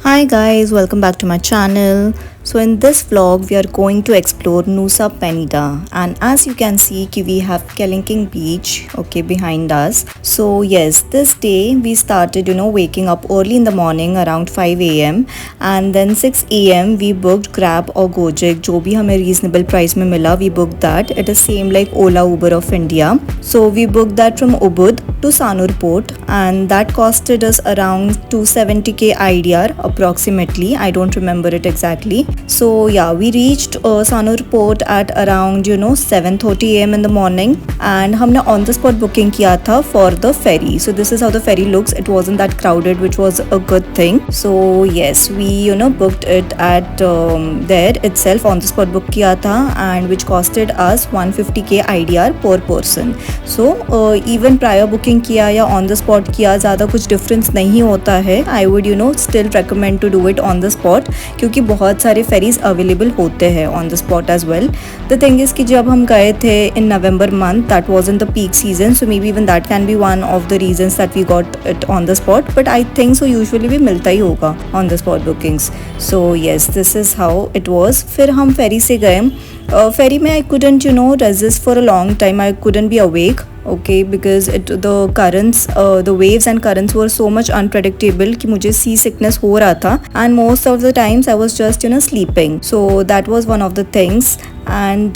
Hi guys, welcome back to my channel. So in this vlog we are going to explore Nusa Penida, and as you can see we have Kelinking beach behind us. So yes, this day we started waking up early in the morning around 5 a.m. and then 6 a.m. we booked Grab or Gojek जो भी हमें reasonable price में मिला. We booked that. It is same like Ola Uber of India. So we booked that from Ubud to Sanur Port, and that costed us around 270k IDR approximately. I don't remember it exactly. So yeah, we reached Sanur Port at around 7:30 a.m. in the morning, and हमने on the spot booking किया था for the ferry. So this is how the ferry looks. It wasn't that crowded, which was a good thing. So yes, we booked it at there itself, on the spot book किया था, and which costed us 150k IDR per person. So even prior booking किया या on the spot किया ज़्यादा कुछ difference नहीं होता है. I would still recommend to do it on the spot, क्योंकि बहुत सारे ferries available होते हैं on the spot as well. The thing is कि जब हम गए थे in November month, that wasn't the peak season, so maybe even that can be one of the reasons that we got it on the spot. But I think so usually भी मिलता ही होगा on the spot bookings. So yes, this is how it was. फिर हम ferry से गए. Ferry में I couldn't resist for a long time. I couldn't be awake. Because the currents, the waves and currents were so much unpredictable कि मुझे sea sickness हो रहा था, and most of the times I was just sleeping. So that was one of the things. And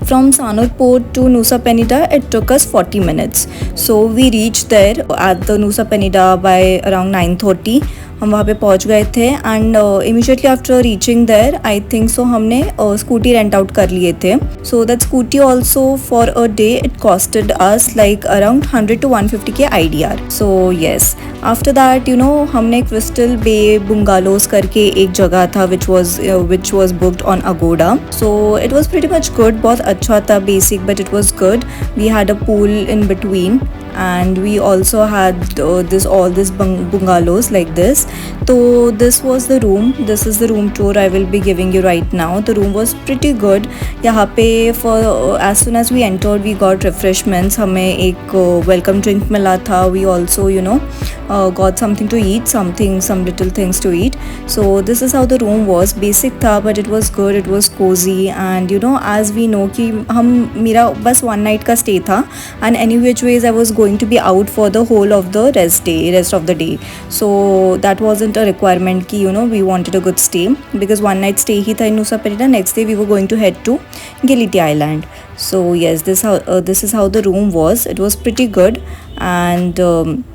from Sanur Port to Nusa Penida it took us 40 minutes. So we reached there at the Nusa Penida by around 9:30. हम वहाँ पे पहुँच गए थे, and immediately after reaching there I think so हमने scooty rent out कर लिए थे. So that scooty also for a day it costed us like around 100 to 150k IDR. So yes, after that हमने क्रिस्टल बे बुंगालोस करके एक जगह था which was booked on Agoda. So it was pretty much good. बहुत अच्छा था, basic, but it was good. We had a pool in between, and we also had all this bungalows like this. So this was the room. This is the room tour I will be giving you right now. The room was pretty good. यहाँ पे for as soon as we entered we got refreshments. हमें एक welcome drink मिला था. We also got something to eat, some little things to eat. So this is how the room was. Basic था but it was good. It was cozy, and as we know कि मेरा बस one night का stay था, and any which ways I was going to be out for the whole of the rest of the day. So that wasn't a requirement कि we wanted a good stay, because one night stay ही था in Nusa Penida. Next day we were going to head to Giliti Island. So yes, this is how the room was. It was pretty good, and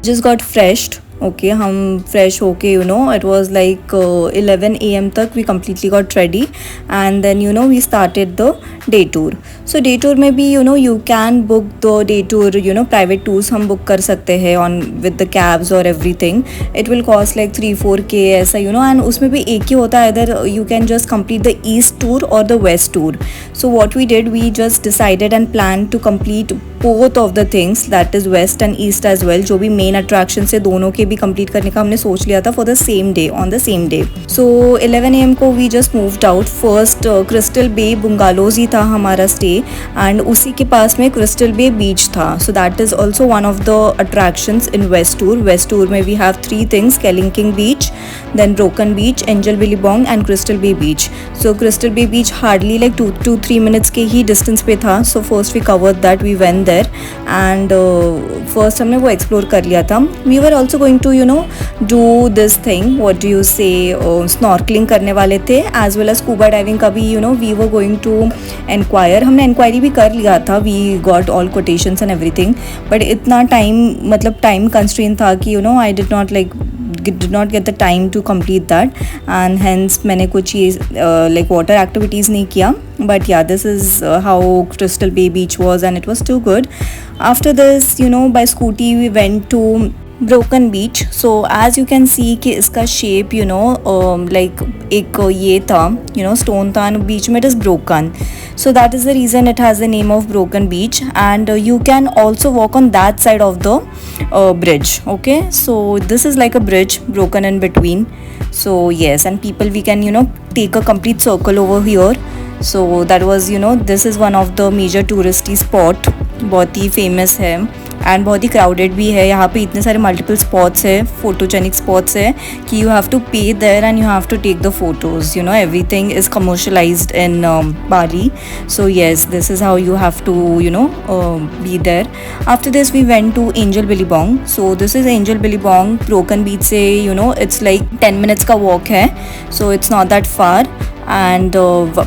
just got freshed. हम fresh होके it was like 11 a.m. तक we completely got ready, and then we started the day tour. So day tour में भी you can book the day tour, private tours हम book कर सकते हैं on with the cabs or everything. It will cost like 3-4k ऐसा and उसमें भी एक ही होता है, either you can just complete the east tour or the west tour. So what we did, we just decided and planned to complete both of the things, that is west and east as well. जो भी main attractions है दोनों के भी complete करने का हमने सोच लिया था for the same day, on the same day. So 11 a.m. को we just moved out. First Crystal Bay Bungalows ही था हमारा stay, and उसी के पास में Crystal Bay Beach था. So that is also one of the attractions in West Tour. West Tour में we have 3 things: Kelinking Beach, then Broken Beach, Angel Billabong and Crystal Bay Beach. So Crystal Bay Beach hardly like 2-3 minutes के ही distance पे था. So first we covered that, we went there, and first हमने वो explore कर लिया था. We were also going to do this thing, what do you say, snorkeling करने वाले थे, as well as scuba diving का भी we were going to inquire. हमने inquiry भी कर लिया था. We got all quotations and everything, but इतना time constraint था कि I did not get the time to complete that, and hence मैंने कुछ ये like water activities नहीं किया. But yeah, this is how Crystal Bay Beach was, and it was too good. After this by scooty we went to Broken Beach. So as you can see कि इसका shape like एक ये था stone था, and बीच में it is broken. So that is the reason it has the name of Broken Beach, and you can also walk on that side of the bridge. Okay, so this is like a bridge broken in between. So yes, and people, we can take a complete circle over here. So that was this is one of the major touristy spot, बहुत ही famous है. And बहुत ही crowded भी है यहाँ पे, इतने सारे multiple spots है, फोटोजेनिक स्पॉट्स है कि you have to pay there and you have to take the photos, you know everything is commercialised in Bali. So yes, this is how you have to, you know, be there. After this we went to Angel Billabong. So this is Angel Billabong, Broken Beach से, you know, it's like 10 minutes का walk है, so it's not that far. And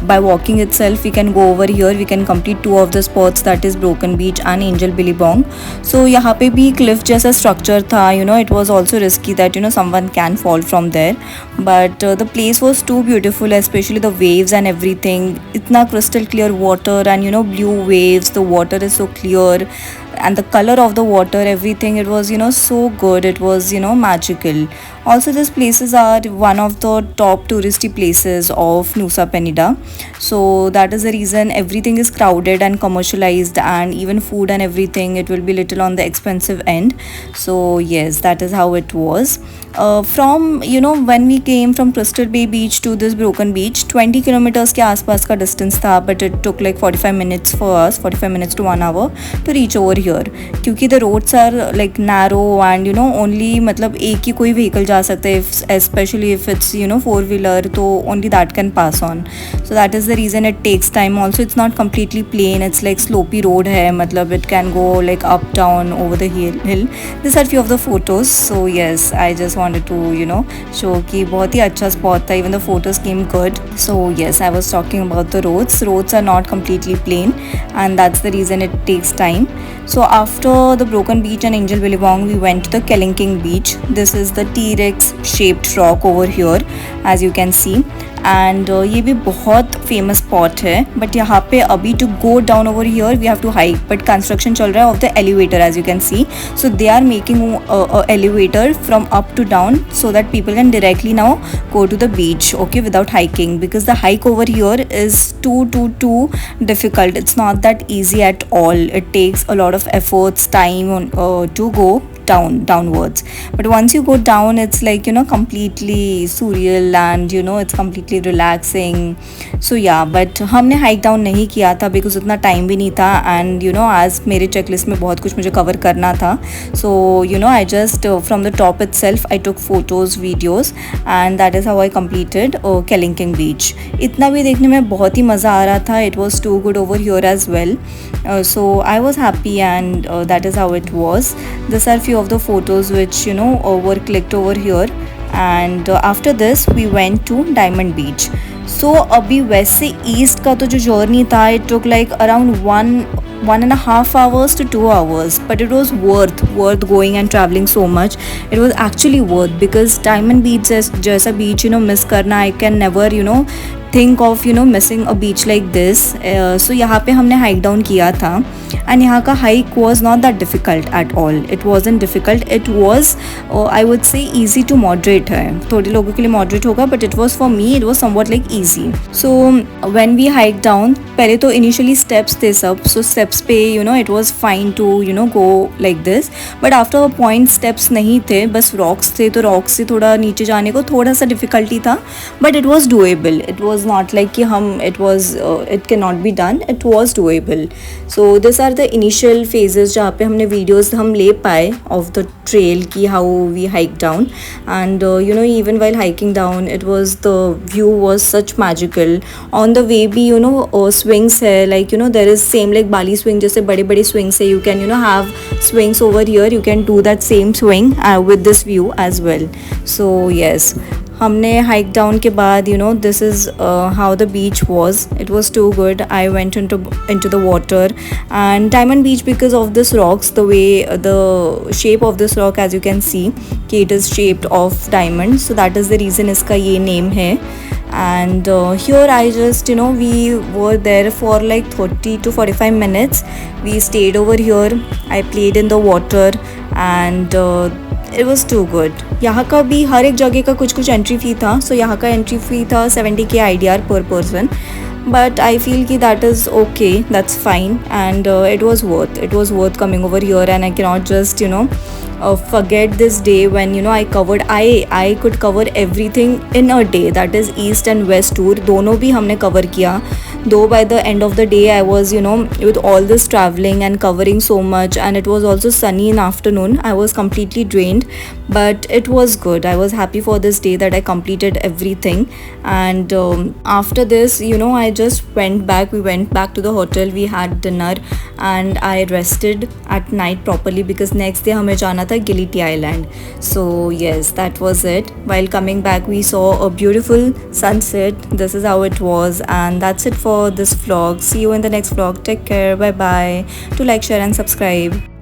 by walking itself we can go over here, we can complete two of the spots, that is Broken Beach and Angel Billabong. So यहाँ पे भी cliff जैसा structure था, you know, it was also risky that, you know, someone can fall from there, but the place was too beautiful, especially the waves and everything. इतना crystal clear water and, you know, blue waves, the water is so clear and the color of the water, everything, it was, you know, so good, it was, you know, magical. Also these places are one of the top touristy places of Nusa Penida, so that is the reason everything is crowded and commercialized, and even food and everything, it will be little on the expensive end. So yes, that is how it was. From, you know, when we came from Crystal Bay Beach to this Broken Beach, 20 kilometers के आसपास का distance था, but it took like 45 minutes for us, 45 minutes to 1 hour to reach over here, क्योंकि the roads are like narrow and, you know, only मतलब एक ही कोई vehicle जा सकता है, especially if it's, you know, 4-wheeler, तो only that can pass on. So that is the reason it takes time. Also it's not completely plain, it's like slopey road है, मतलब it can go like up down over the hill. These are few of the photos. So yes, I just wanted to, you know, show कि बहुत ही अच्छा spot था, even the photos came good. So yes, I was talking about the roads are not completely plain, and that's the reason it takes time. So after the Broken Beach and Angel Billabong, we went to the Kelingking Beach. This is the T-Rex shaped rock over here, as you can see. And ये भी बहुत famous spot है, but यहाँ पे अभी to go down over here we have to hike, but construction चल रहा है of the elevator, as you can see. So they are making elevator from up to down so that people can directly now go to the beach, okay, without hiking, because the hike over here is too difficult. It's not that easy at all. It takes a lot of efforts, time to go downwards, but once you go down, it's like, you know, completely surreal and, you know, it's completely relaxing. So yeah, but हमने hike down नहीं किया था because उतना time भी नहीं था, and you know, आज मेरे checklist में बहुत कुछ मुझे cover करना था. So you know, I just from the top itself I took photos, videos, and that is how I completed Kelingking Beach. इतना भी देखने में बहुत ही मज़ा आ रहा था. It was too good over here as well. So I was happy, and that is how it was. These are few of the photos which, you know, were clicked over here. And after this we went to Diamond Beach. So अभी वैसे east का तो जो journey था, it took like around 1.5 hours to 2 hours, but it was worth going and traveling so much. It was actually worth, because Diamond Beach जैसा beach, you know, miss करना, I can never, you know, think of, you know, missing a beach like this. So यहाँ पे हमने hike down किया था, and यहाँ का hike was not that difficult at all. It wasn't difficult. It was I would say easy to moderate है. थोड़े लोगों के लिए moderate होगा, but it was for me, it was somewhat like easy. So when we hiked down, पहले तो initially steps थे सब, so steps पे, you know, it was fine to, you know, go like this, but after a point steps नहीं थे, बस rocks थे, तो rocks से थोड़ा नीचे जाने को थोड़ा सा difficulty था, but it was doable. It was not like कि हम it cannot be done. It was doable. So these are the initial phases जहाँ पे हमने videos हम ले पाए of the trail कि how we hiked down, and you know, even while hiking down, it was, the view was such magical. On the way भी, you know, swings है, like, you know, there is same like Bali swing, जैसे बड़े बड़े swings है, you can, you know, have swings over here, you can do that same swing with this view as well. So yes, हमने hike down के बाद, you know, this is how the beach was. It was too good. I went into the water, and Diamond Beach, because of this rocks, the way the shape of this rock, as you can see, कि it is shaped of diamond, so that is the reason इसका ये name है. And here I just, you know, we were there for like 30 to 45 minutes. We stayed over here. I played in the water, and it was too good. यहाँ का भी हर एक जगह का कुछ एंट्री फ़ी था. सो यहाँ का एंट्री फ़ी था 70K IDR per person, but I feel कि that is okay, that's fine, and it was worth coming over here. And I cannot just, you know, forget this day when, you know, I could cover everything in a day, that is east and west tour दोनों भी हमने cover किया. though by the end of the day I was, with all this traveling and covering so much, and it was also sunny in afternoon, I was completely drained. But it was good. I was happy for this day that I completed everything. And after this, I just went back. We went back to the hotel, we had dinner, and I rested at night properly because next day हमें जाना था गिलिटी Island. So yes, that was it. While coming back, we saw a beautiful sunset. This is how it was, and that's it for this vlog. See you in the next vlog. Take care. Bye bye. Do like, share, and subscribe.